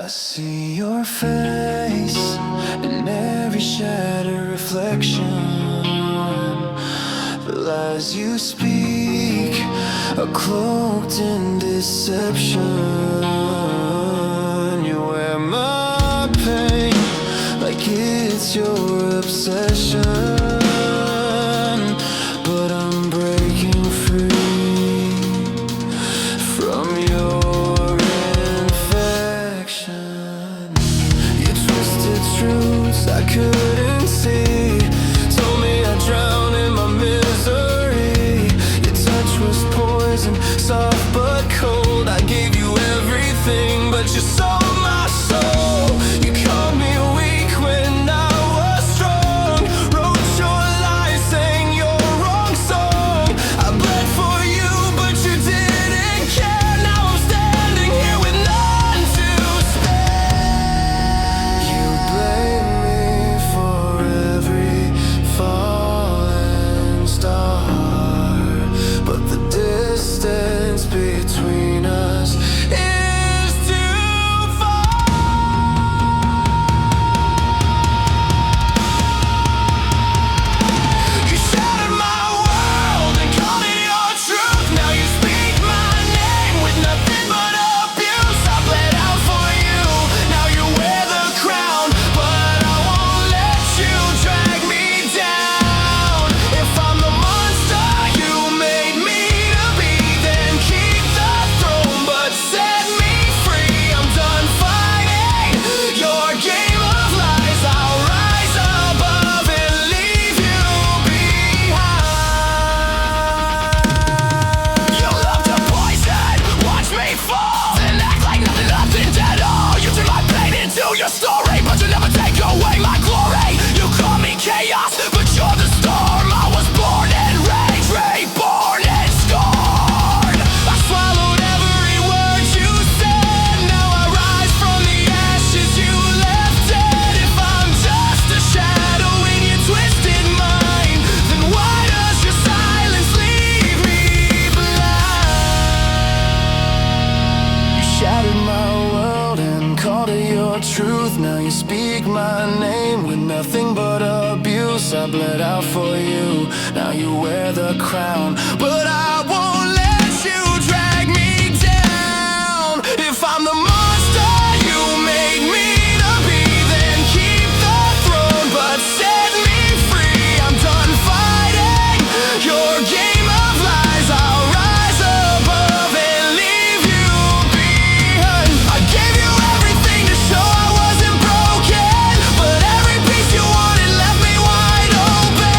I see your face in every shattered reflection. But as you speak, are cloaked in deception. You wear my pain like it's your obsession. But I'm breaking free from your infection. You twisted truths I couldn't see, told me I'd drown in my misery. Your touch was poison, soft but cold. I gave you everything, but you sold my soul. You called me weak when I was strong, wrote your lies, sang your wrong song. I bled for you, but you didn't care. Now I'm standing here with none to spare. You blame me for every falling star, but the distance between us is too far. You shattered my world and called it your truth. Now you speak my name with nothing but abuse. I bled out for you, now you wear the crown, but I won't let you drag me down. If I'm the monster you made me to be, then keep the throne, but set me free. I'm done fighting your game of lies. I'll rise above and leave you behind. You love to poison, watch me fall, and act like nothing's at all. You turn my pain into your story, but you never take away my glory. You call me chaos, but you're the storm. I was born in rage, reborn and scorned. I swallowed every word you said. Now I rise from the ashes you left dead. If I'm just a shadow in your twisted mind, then why does your silence leave me blind? You shattered my world and called it your truth. Now you speak my name with nothing but abuse. I bled out for you, now you wear the crown, but I won't let you drag me down. If I'm the monster you made me to be, then keep the throne, but set me free. I'm done fighting your game of lies. I'll rise above and leave you behind. I gave you everything to show I wasn't broken, but every piece you wanted left me wide open.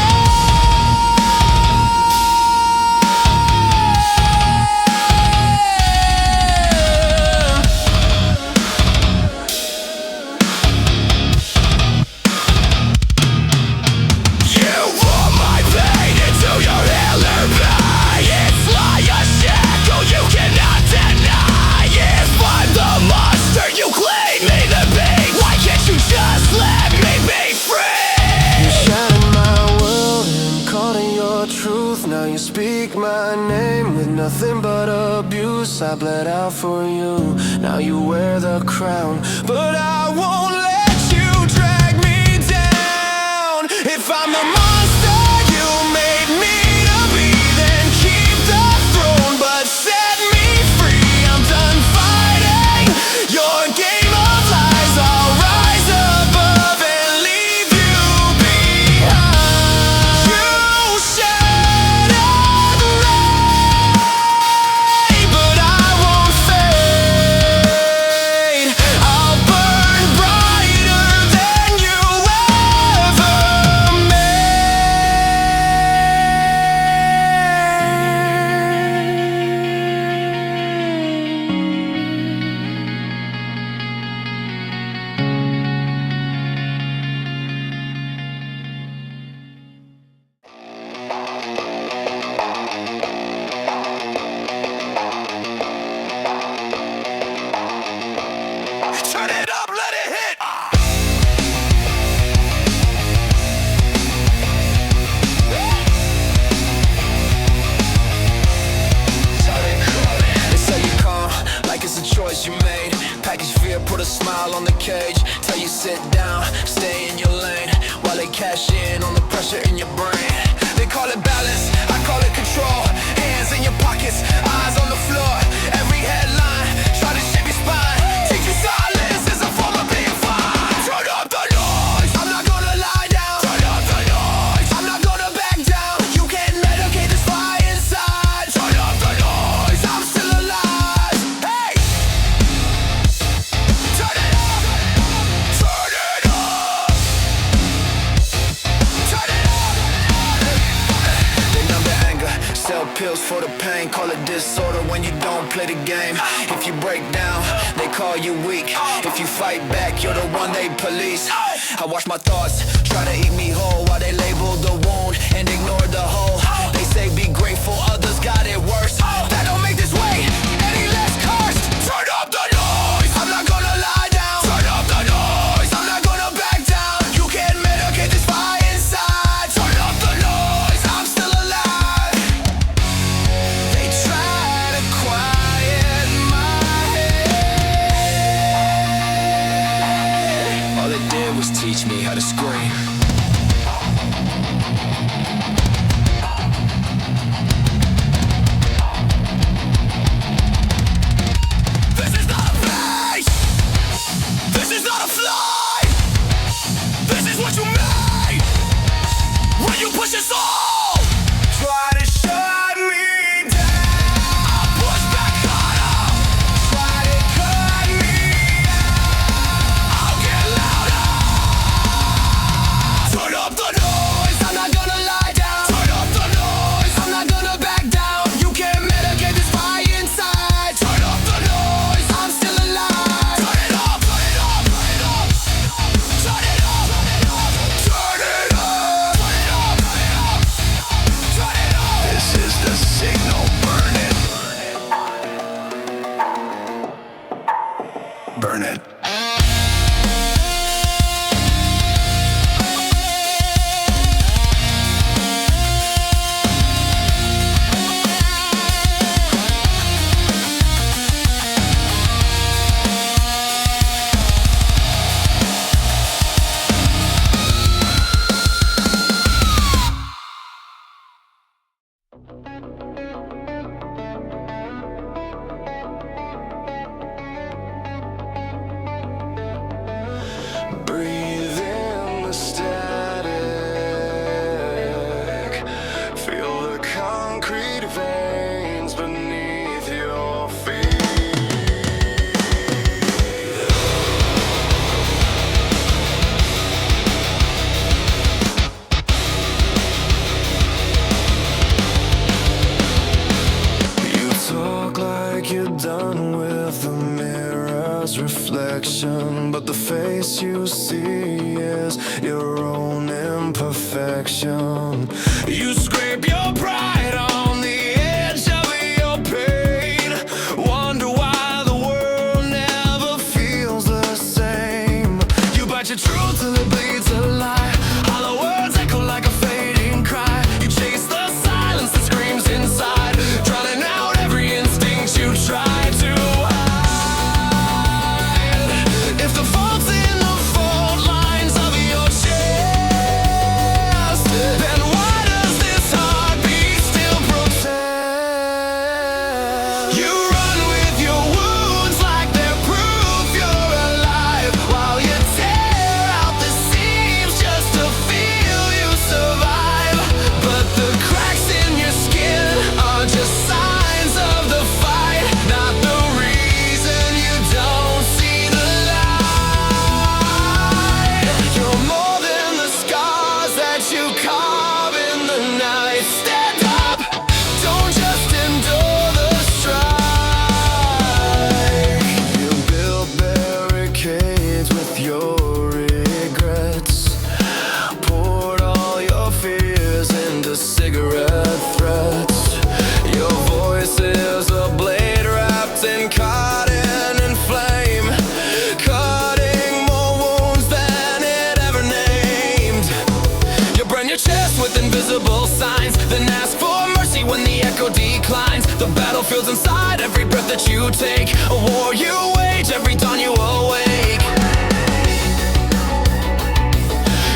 You wore my pain into your alibi. It's like a shackle you cannot deny. If I'm the monster you claim me to be, why can't you just let me be free? You shattered my world and called it your truth. Now you speak my name with nothing but abuse. I bled out for you, now you wear the crown, but I won't let you drag me down. If I'm the monster you made me to be, then keep the throne, but set me free. I'm done fighting your game of lies. I'll rise above and leave you behind. You shattered ray, but I won't fade. I'll burn brighter than you ever turn it up, let it hit. They say you're calm, like it's a choice you made. Package feel here, put a smile on the cage. Tell you sit down, stay in your lane, while they cash in on the pressure in your brain. They call it balance, I call it control. Hands in your pockets, eyes on the floor. Every headline, try to shape your spine. Teach you silence is a form of being fine. Turn up the noise, I'm not gonna lie down. Turn up the noise, I'm not gonna back down. You can't medicate this fire inside. Turn up the noise, I'm still alive. Hey! Turn it up! Turn it up! Turn it up! They numb the anger, sell pills for the pain. Call it disorder when you don't play the game. If you break down, they call you weak. If you fight back, you're the one they police. I watch my thoughts try to eat me whole, while they label the wound and ignore the hole. They say be grateful, others got it worse. That don't make this way any less cursed. Turn up the noise, I'm not gonna lie down. Turn up the noise, I'm not gonna back down. You can't medicate this fire inside. Turn up the noise, I'm still alive. They try to quiet my head. All they did was teach me how to scream. This is not a place. This is not a flight. This is what you made when you push your soul. Try to shut me down. I'll push back harder. Try to cut me out. I'll get louder. Turn up the noise, I'm not gonna lie down. Turn up the noise, I'm not gonna back down. You can't medicate this fire inside. Turn up the noise, I'm still alive. Turn it up, turn it up, turn it up. Turn it up, turn it up, turn it up, turn it up, turn it up. This is the signal, burn it. Burn it. Breathe in the static. Feel the concrete veins beneath your feet. You talk like you're done with the mirror's reflection, but the face you see is your own imperfection. You scrape your pride on the edge of your pain. Wonder why the world never feels the same. You bite your truth till it bleeds a lie. Hollow words echo like a fading cry. You chase the silence that screams inside, drowning out every instinct you try to hide. If the fault's in the fault lines of your chest, then why does this heartbeat still protest? You run with your wounds like they're proof you're alive, while you tear out the seams just to feel you survive. But the cracks in your skin are just signs of the fight, not the reason you don't see the light. You're more than the scars that you carve in the night. Stand up, don't just endure the strike. You build barricades with your regrets, poured all your fears into cigarette threats. Your voice is a blade wrapped in cotton and flame, cutting more wounds than it ever named. You burn your chest with invisible signs, then ask for mercy when the echo declines. The battlefield's inside every breath that you take, a war you wage every dawn you awake.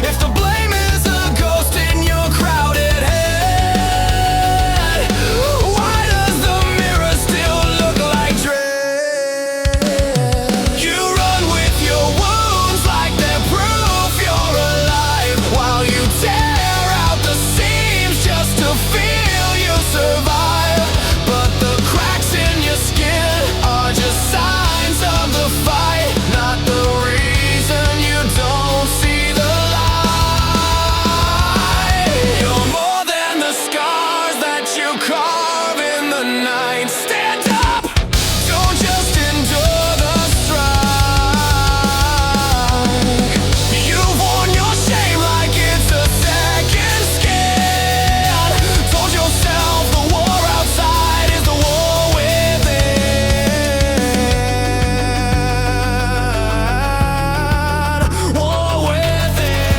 If the blame is a ghost in your crowded head, why does the mirror still look like dread? You run with your wounds like they're proof you're alive, while you tear out the seams just to feel you survive. But the cracks in your skin are just signs of the fight, not the reason you don't see the light. You're more than the scars that you carve in the night. Stand up! Don't just endure the strike. You've worn your shame like it's a second skin. Told yourself the war outside is the war within. War within.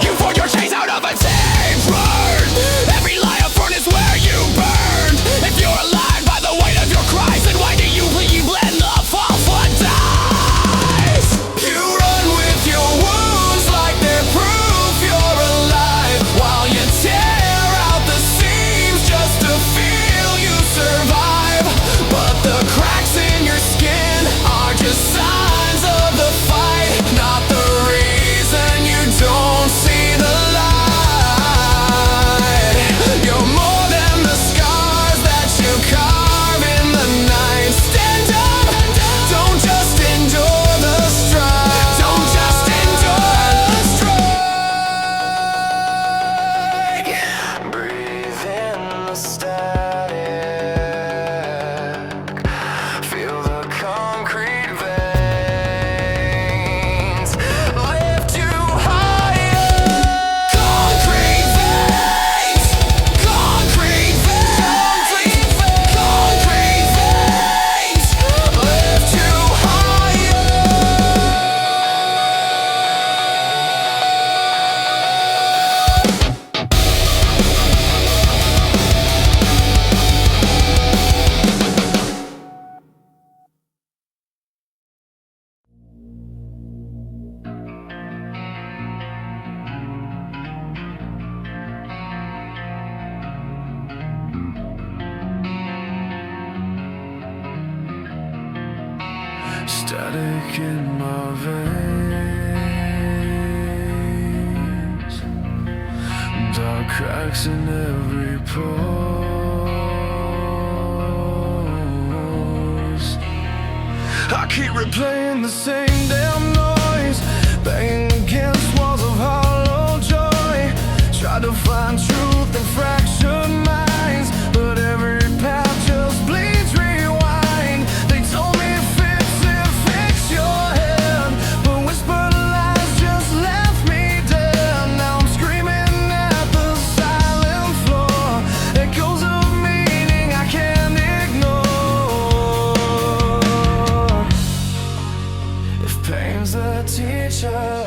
You forged your chains out of a tape word. Every lie a furnace where you burned. If you're alive by the weight of your cries, then why do you bleed when the false one dies? You run with your wounds like they're proof you're alive, while you tear out the seams just to feel you survive. But the cracks in your skin are just signs of the fight, not the reason you don't see the light. You're more than the scars that you carve in the night. Stand up! Don't just endure the strike. Don't just endure the strike. Breathe in the static. Feel the concrete veins lift you higher. Concrete veins. Concrete veins. Concrete veins lift you higher. Static in my veins, dark cracks in every pose. I keep replaying the same damn noise, banging against walls of hollow joy. Try to find truth in fractured minds, but every path just bleeds rewind. They told me fix it, fix your head, but whispered lies just left me dead. Now I'm screaming at the silent floor, echoes of meaning I can't ignore. If pain's the teacher,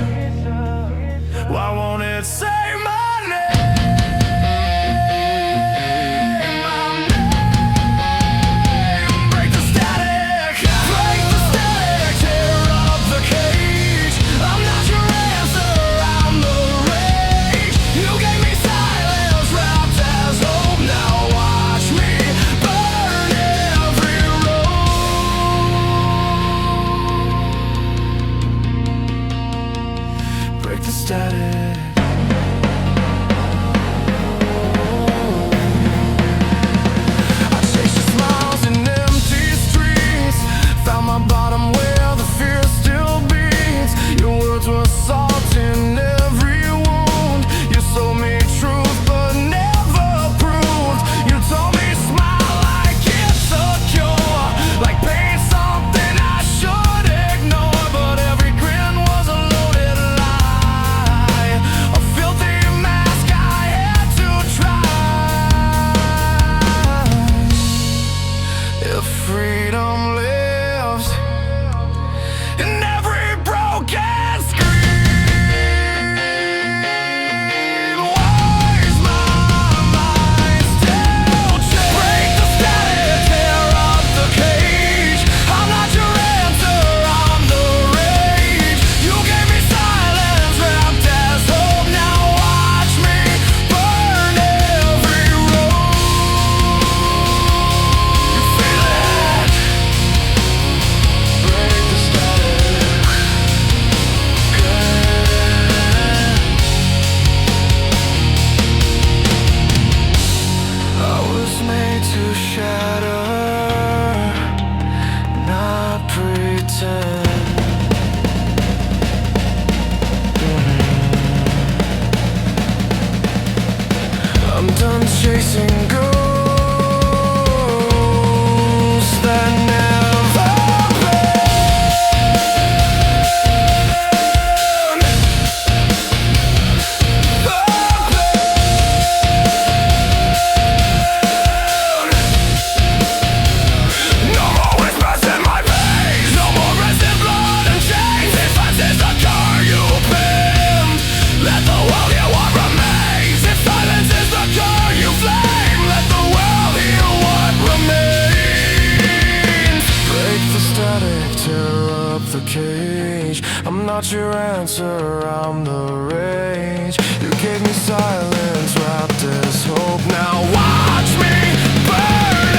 not your answer, I'm the rage. You gave me silence wrapped as hope. Now watch me burn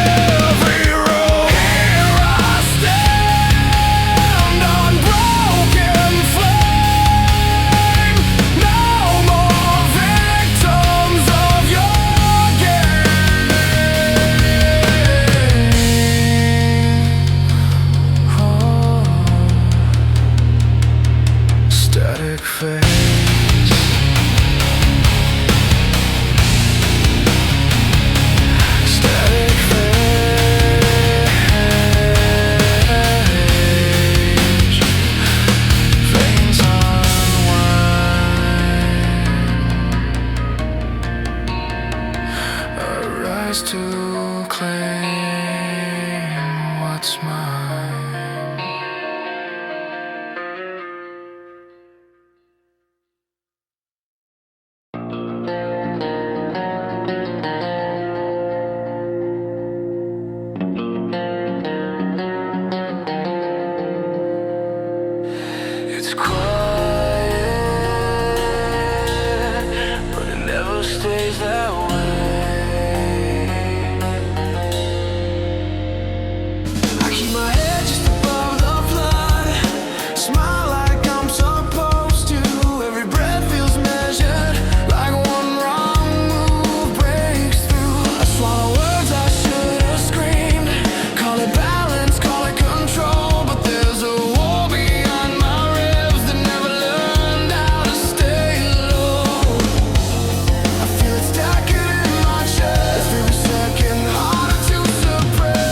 every room. Here I stand, unbroken flame. No more victims of your game. Static phase. Static phase. Veins unwind. I rise to claim what's mine. It's quiet, but it never stays that way. I keep my head just above the flood, smile like I'm supposed to. Every breath feels measured, like one wrong move breaks through. I swallow words I should have screamed. Call it balance, call it control, but there's a war beyond my ribs that never learned how to stay low. I feel it stacking in my chest, every second harder to suppress.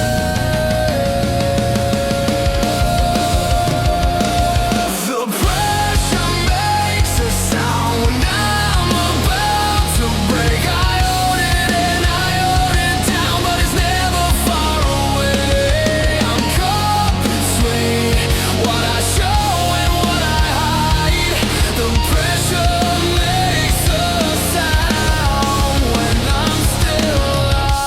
The pressure makes a sound when I'm about to break. I own it and I own it down, but it's never far away. I'm caught between what I show and what I hide. The pressure makes a sound when I'm still alive.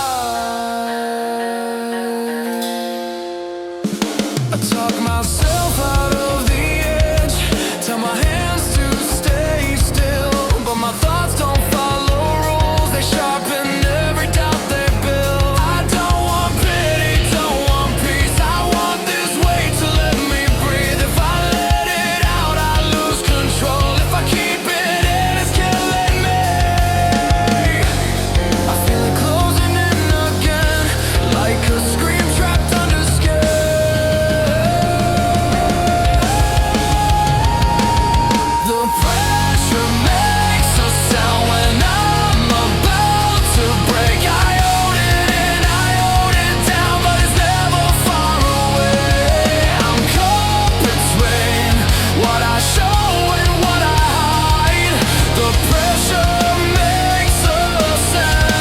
I talk myself out of the edge, tell my hands to stay still, but my thoughts don't follow rules. They sharpen every doubt they build. I don't want pity, don't want peace. I want this weight to let me breathe. If I let it out, I lose control. If I keep it in, it's killing me. I feel it closing in again, like a scream trapped under skin. The pressure makes a sound when I'm about to break. I own it and I own it down, but it's never far away. I'm caught between what I show and what I hide. The pressure makes a sound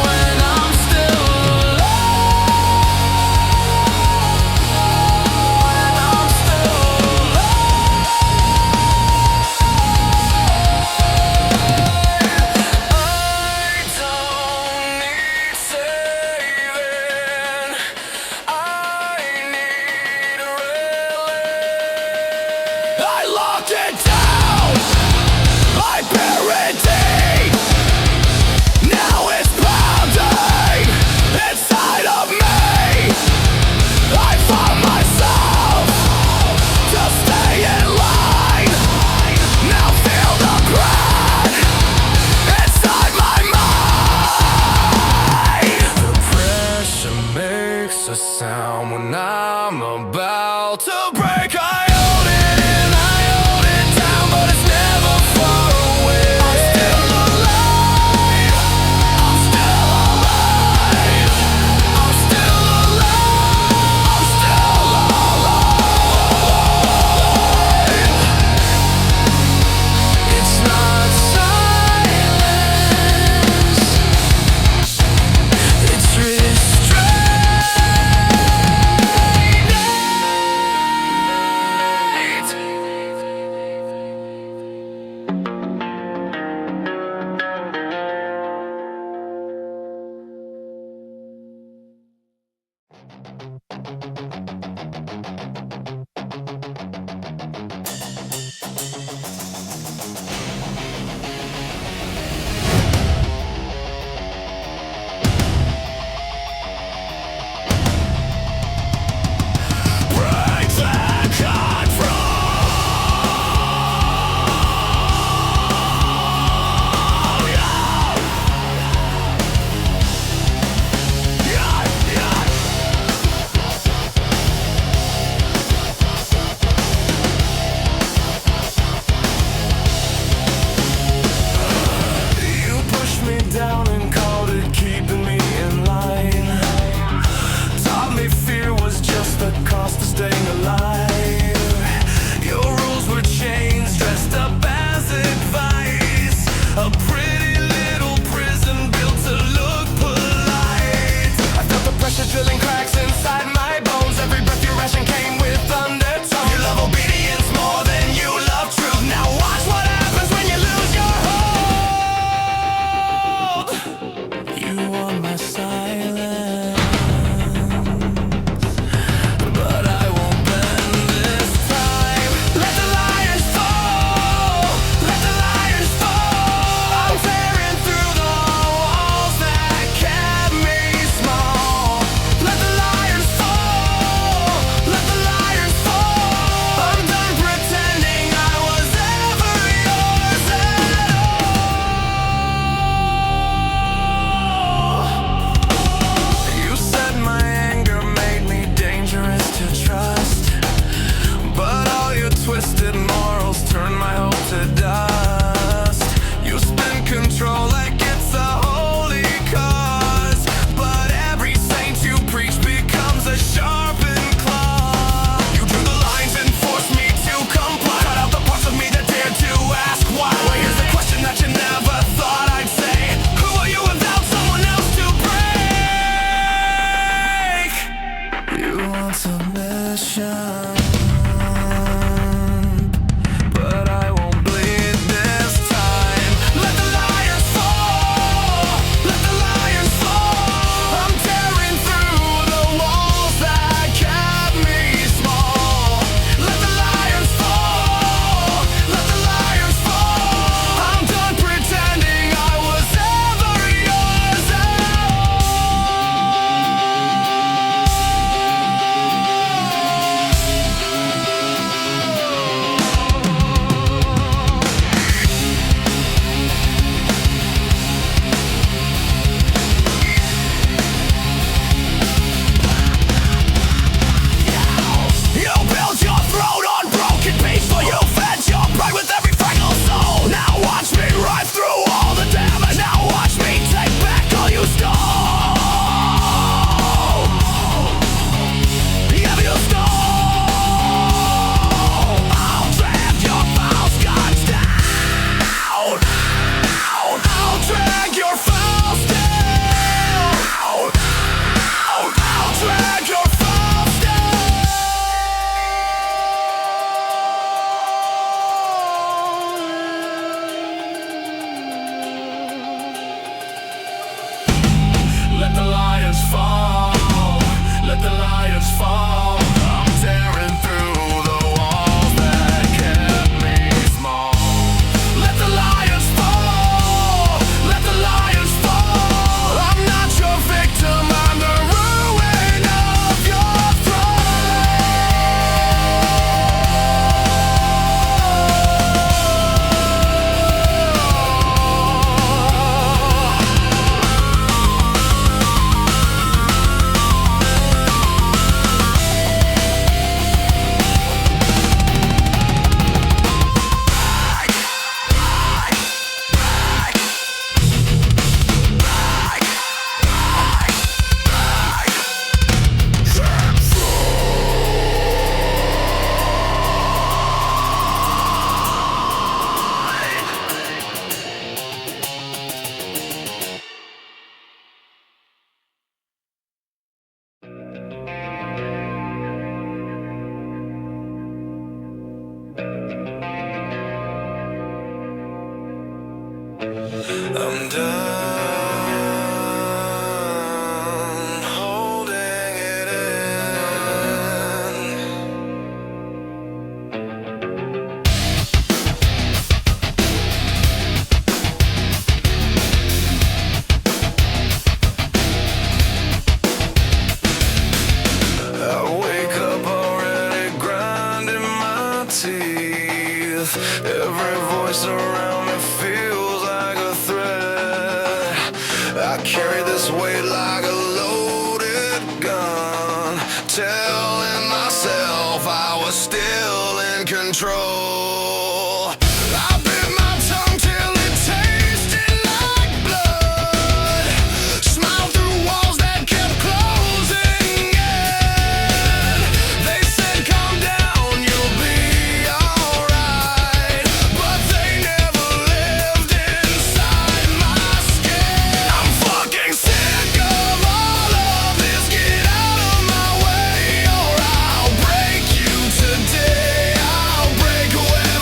when I'm still alive. When I'm still alive. I don't need saving. I need a relief. I locked it down. I buried deep. Now it's pounding inside of me. I found myself to stay in line. Now feel the breath inside my mind. The pressure makes a sound when I'm about to break. I own it and I own it down, but it's never far away. I'm still alive. I'm still alive. I'm still alive. I'm still alive. It's not silence, it's restraint. on submission, but I won't bleed this time. Let the lions fall, let the lions fall. I'm tearing through the walls that kept me small. Let the lions fall, let the lions fall. I'm done pretending I was ever yours at You built your throne on broken pieces. You fed your pride with every fragile soul. Now watch me ride through all the damage. Now watch me take back all you stole. Yeah, you stole. I'll drag your false gods down. I'll drag your false down. I'll drag your false down. Let the lions fall, let the lions fall. I'm tearing through the walls that kept me small. Let the lions fall, let the lions fall. I'm not your victim, I'm the ruin of your I'm done holding it in. I wake up already grinding my teeth. Every voice around me feels like a threat. I carry this weight like a loaded gun, telling myself I was still in control. I bit my tongue till it tasted like blood. Smiled through walls that kept closing in. They said, calm down, you'll be alright. But they never lived inside my skin. I'm fucking sick of all of this. Get out of my way, or I'll break you today. I'll break whoever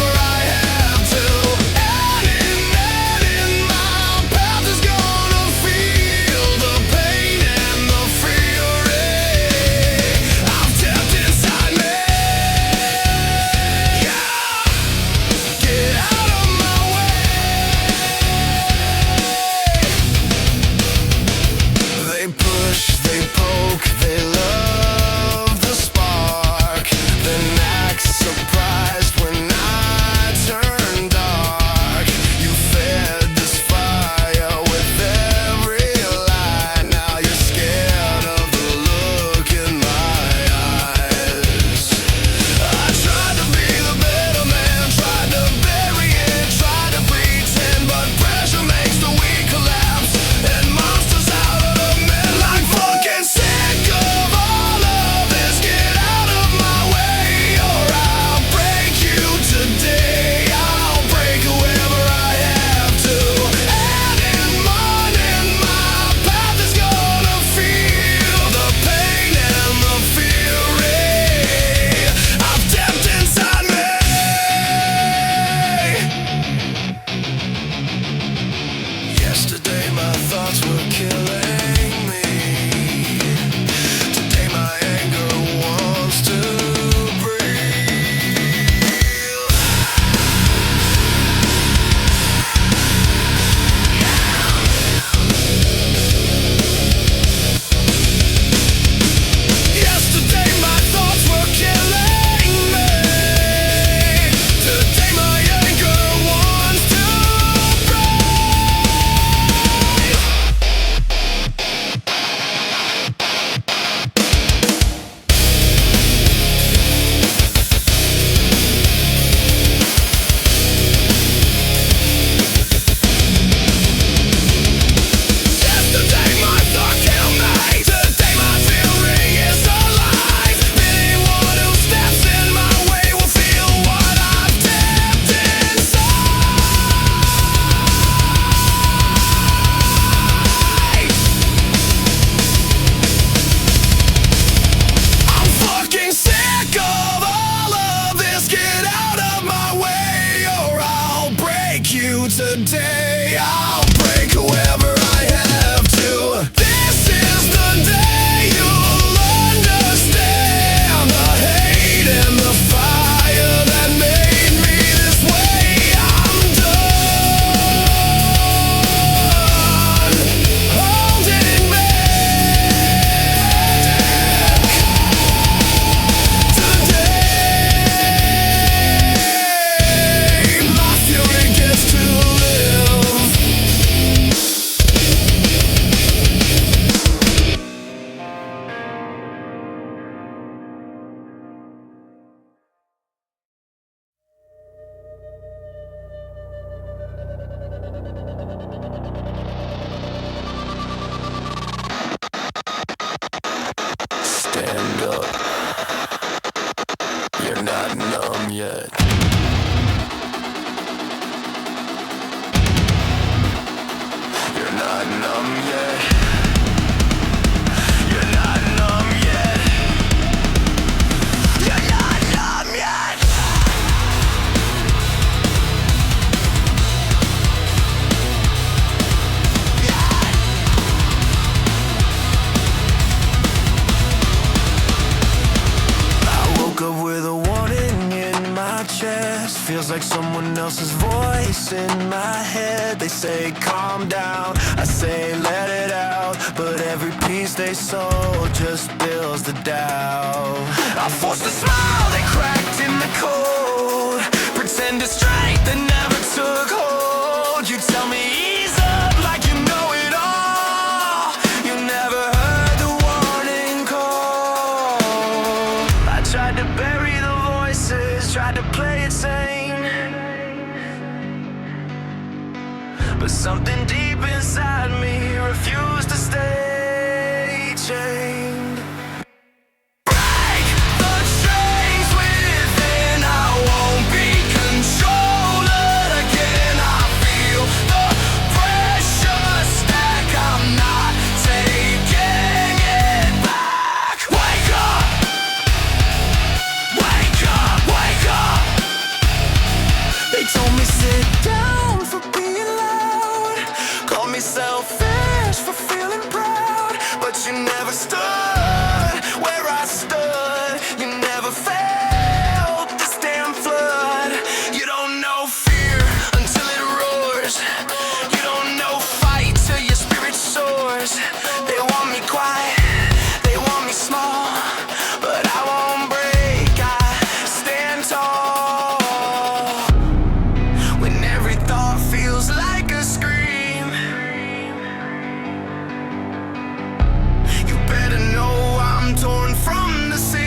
yet. You're not numb yet. You're not numb yet. You're not numb yet. I woke up with a warning in my chest. Feels like someone else's voice in my head. They say calm down, I say let it out, but every piece they sold just builds the doubt. I forced a smile that cracked in the cold, pretend to strength that never took hold. You tell me ease up like you know it all. You never heard the warning call. I tried to bury the voices, tried to play it sane, but something deep inside me refused to stay chained. Break the chains within, I won't be controlled again. I feel the pressure stack, I'm not taking it back. Wake up! Wake up! Wake up! They told me sit down for being loud, called me selfish for feeling proud, but you never stood where I stood. You never felt this damn flood. You don't know fear until it roars. You don't know fight till your spirit soars. They want me quiet, they want me small, but I won't break, I stand tall. When every thought feels like a scream, you better know I'm torn from the seam.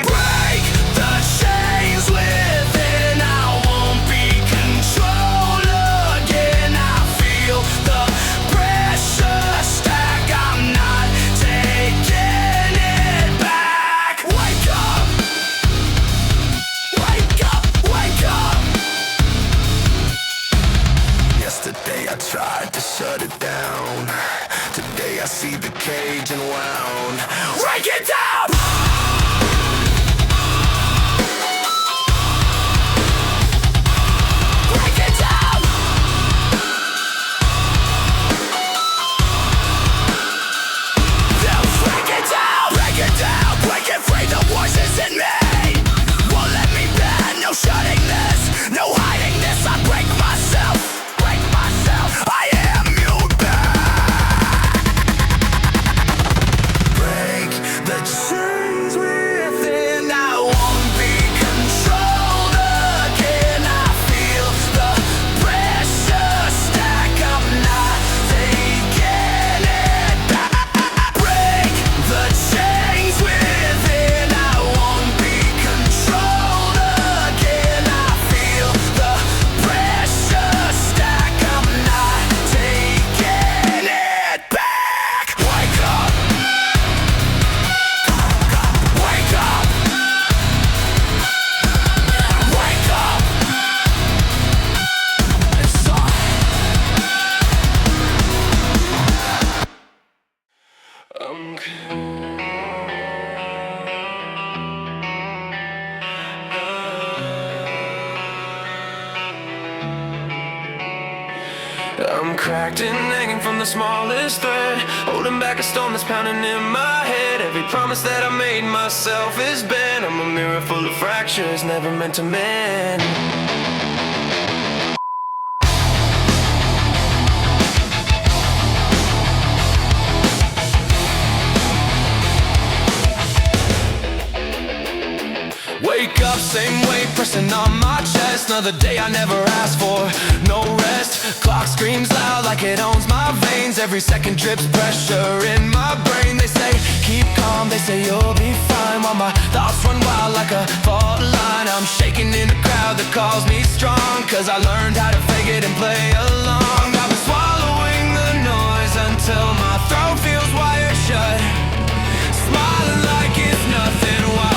Break the chains within, I won't be controlled again. I feel the pressure stack, I'm not taking it back. Wake up! Wake up! Wake up! Yesterday I tried to shut it down. Today I see the cage unwound. Break it down! Break it down! Now break it down! Break it down! Break it free, the voices in me won't let me bend. No shutting this, no hiding this. I break myself. Break myself. I am you back. Break the chains within, I won't be controlled again. I feel the pressure stack, I'm not taking it back. Break the chains within, I won't be controlled again. I feel the pressure stack, I'm not taking it back. Wake up! Wake up! Wake up! It's on. I'm cracked and hanging from the smallest thread, holding back a storm that's pounding in my head. Every promise that I made myself is bent. I'm a mirror full of fractures, never meant to mend. Wake up, same weight pressing on my chest. Another day I never asked for, no rest. Clock screams loud like it owns my veins. Every second drips pressure in my brain. They say keep calm, they say you'll be fine, while my thoughts run wild like a fault line. I'm shaking in a crowd that calls me strong, cause I learned how to fake it and play along. I've been swallowing the noise until my throat feels wired shut, smiling like it's nothing. Why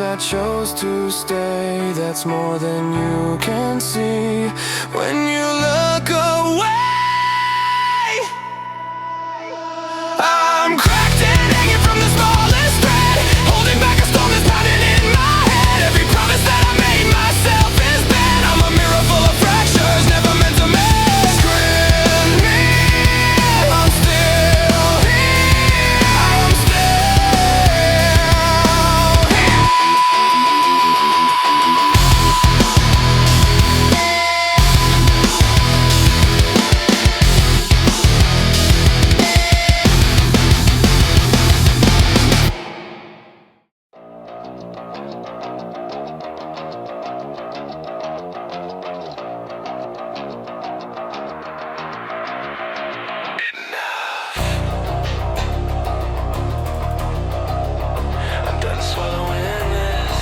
I chose to stay. That's more than you can see when you look away. I'm cracked and hanging from the smallest thread, holding back a storm that's pounding in my head. Every promise that I made myself is bad. I'm a mirror full of fractures, never meant to make. Scream me, I'm still here. I'm still here. I'm done swallowing this.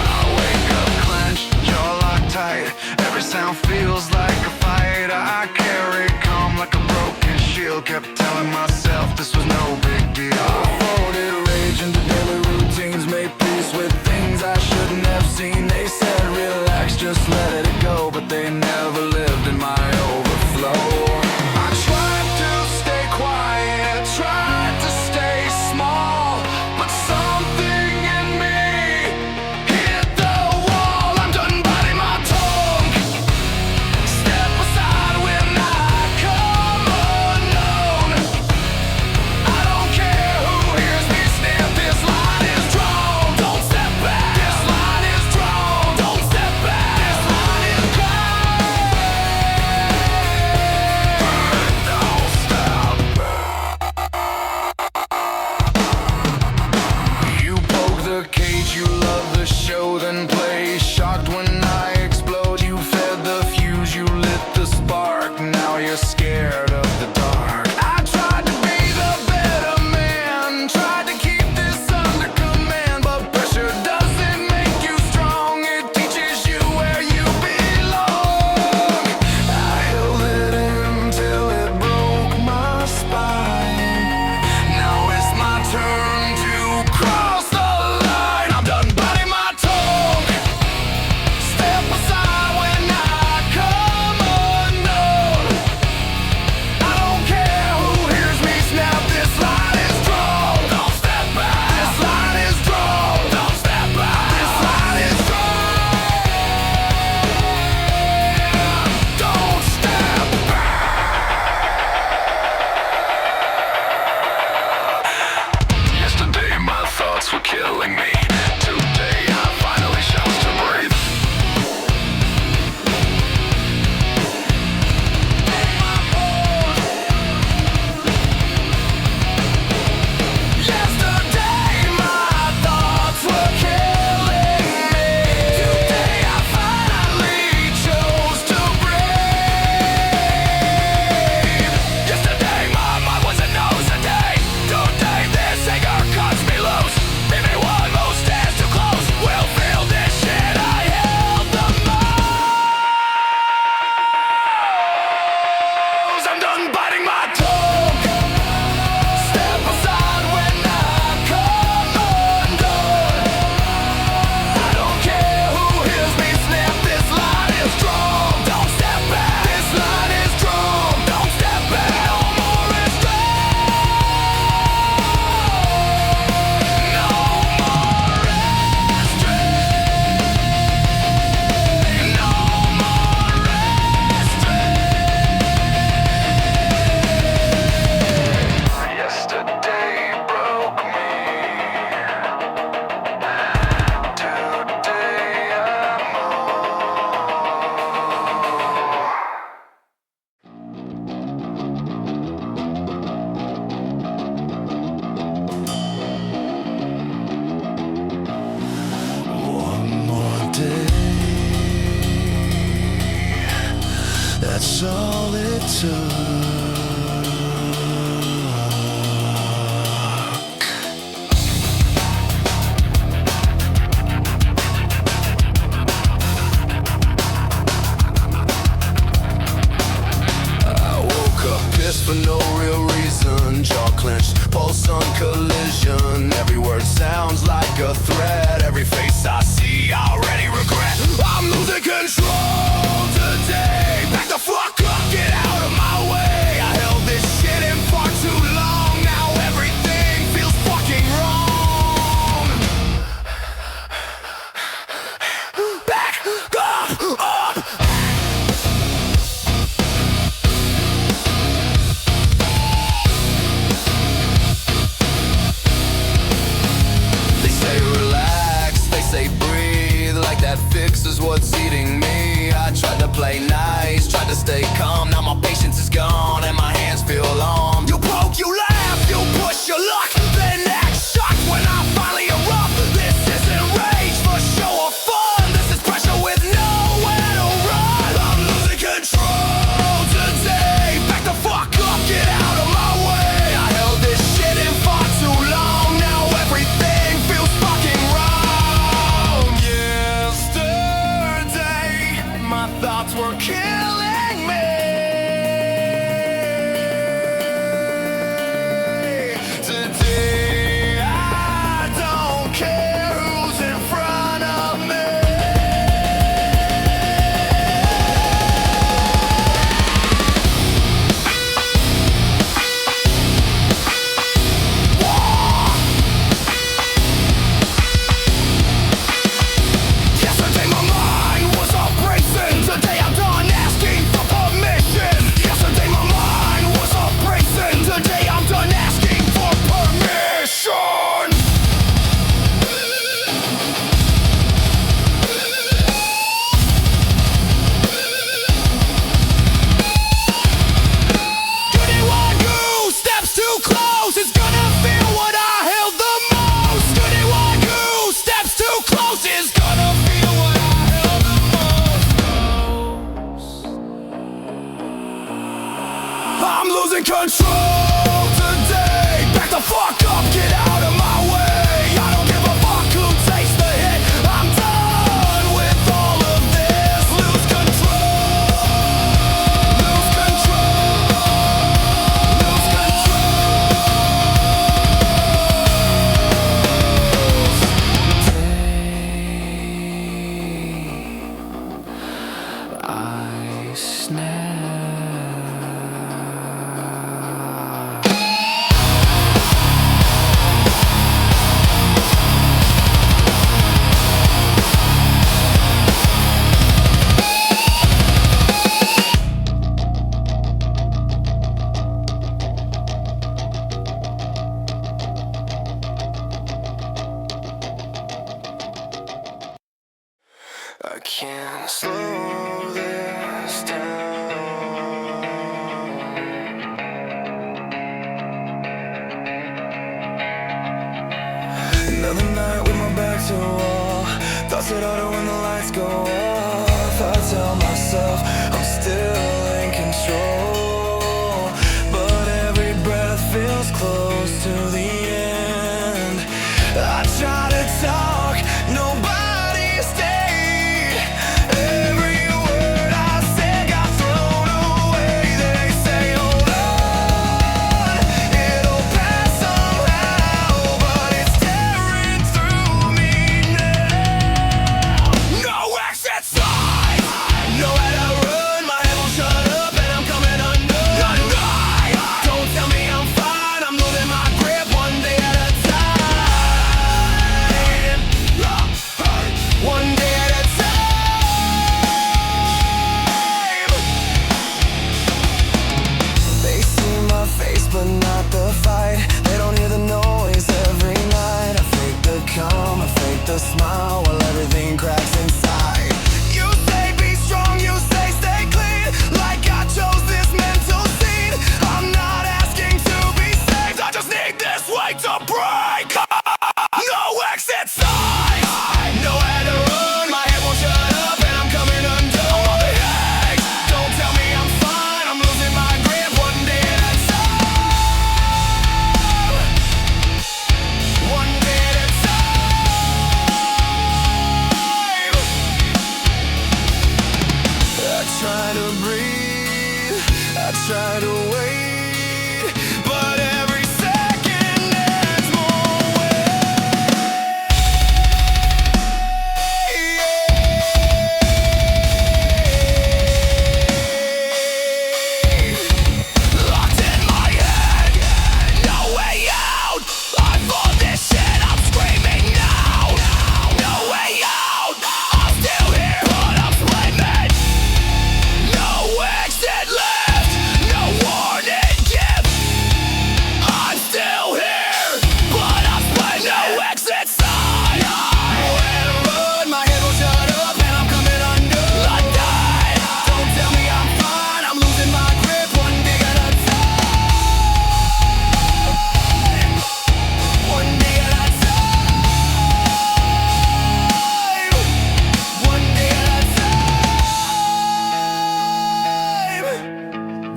I wake up clenched, jaw locked tight. Every sound feels like a fight. I carry calm like a broken shield. Kept telling myself this was no big deal. I folded rage into daily routines, made peace with things I shouldn't have seen. They said relax, just let it go, but they never lived in my overflow. I tried to stay quiet, tried to stay small, but something in me hit the wall. I'm done biting my tongue. Step aside when I come unknown. For no real reason, jaw clenched, pulse on collision. Every word sounds like a threat. Every face I see, I already regret. I'm losing control today. Back the fuck up, get out of my way. I held this shit in far too long. Now everything feels fucking wrong. Back up. Fixes what's eating me. I tried to play nice, tried to stay calm. Now my patience is gone and my hands feel long. You poke, you laugh, you push your luck, then act shocked when I finally erupt. This isn't rage for show or fun. This is pressure with nowhere to run. I'm losing control today. Back the fuck up, get out of my way. I held this shit in far too long. Now everything feels fucking wrong. My thoughts were killing me. Today I don't care who's in front of me. Yesterday my mind was all racing. Today I'm done asking for permission. Yesterday my mind was all racing. Today I'm done asking for permission. Anyone who steps too close is gonna feel what I held the most. Anyone who steps too close is gonna feel what I held the most. I'm losing control today. Back the fuck up, get out of my way. I don't give a fuck who takes the hit. I'm done with all of this. Lose control. Lose control. Lose control. I snap. I try to wait, but every second adds more weight. Locked in my head, no way out. I'm for this shit, I'm screaming now. No way out, I'm still here, but I'm flaming. No exit left, no warning gift. I'm still here, but I'm split, no exit sign. Nowhere to run, my head will shut up and I'm coming undone. Don't tell me I'm fine, I'm losing my grip one day at a time. One day at a time. One day at a time.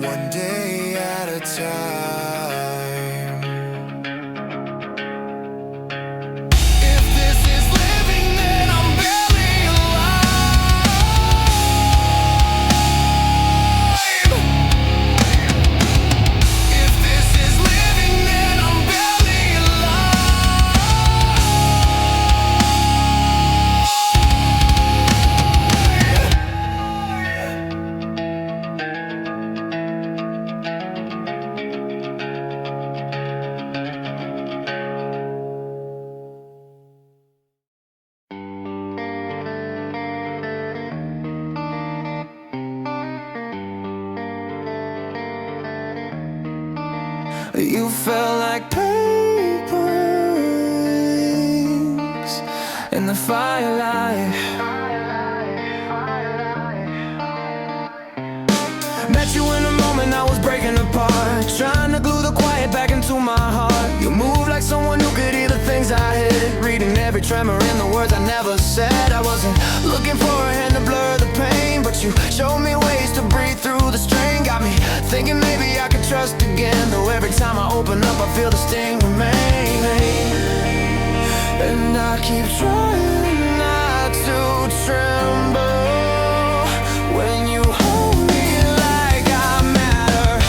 One day at a time. If this is living, then I'm barely alive. If this is living, then I'm barely You felt like paintings in the firelight. Met you in a moment I was breaking apart, trying to glue the quiet back into my heart. You moved like someone who could hear the things I hid, reading every tremor in the words I never said. I wasn't looking for a hand to blur the pain, but you showed me ways to breathe through the strain. Got me thinking maybe I could trust again, though every time I open up I feel the sting remain. And I keep trying not to tremble when you hold me like I matter.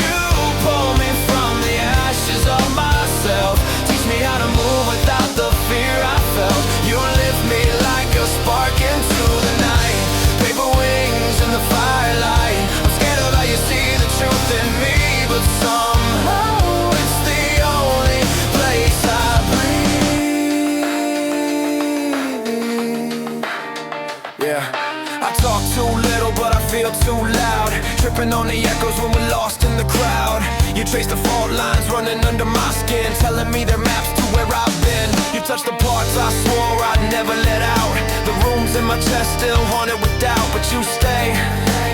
You pull me from the ashes of myself, teach me how to move without the fear I felt. You lift me like a spark into the night, paper wings in the firelight. I'm scared of how you see the truth in me, but somehow it's the only place I breathe. Yeah, I talk too little but I feel too loud, tripping on the echoes when we're lost in the crowd. You trace the fault lines running under my skin, telling me they're maps to where I've been. You touch the parts I swore I'd never let out, the rooms in my chest still haunted with doubt. But you stay,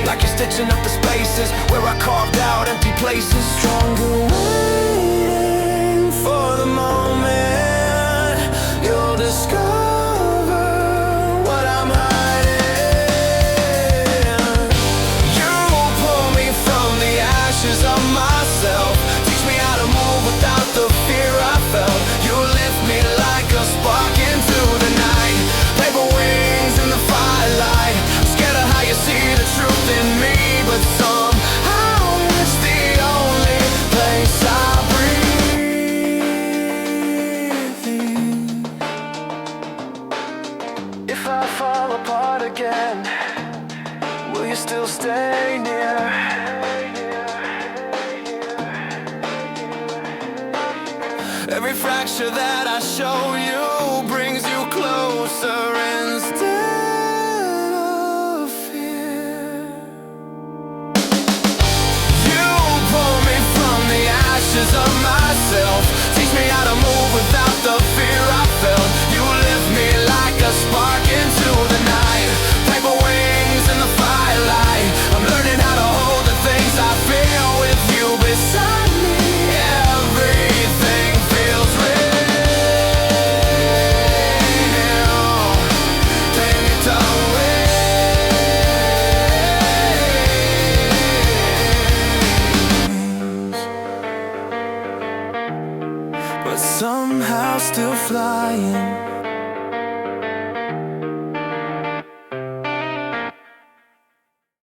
like you're stitching up the spaces where I carved out empty places. Stronger waiting for the moment you'll discover what I'm hiding. You pull me from the ashes of myself, teach me how to move without the fear I felt. You lift me like a spark into the night, paper wings in the firelight. I'm scared of how you see the truth in me, but somehow it's the only place I breathe. If I fall apart again, will you still stay near? Every fracture that I show you brings you closer instead of fear. You pull me from the ashes of myself, teach me how to move without the fear I felt. You lift me like a spark into the night, paper wings in the firelight. I'm learning how to hold the things I feel with you beside me. Everything feels real. Take it away. But somehow still flying,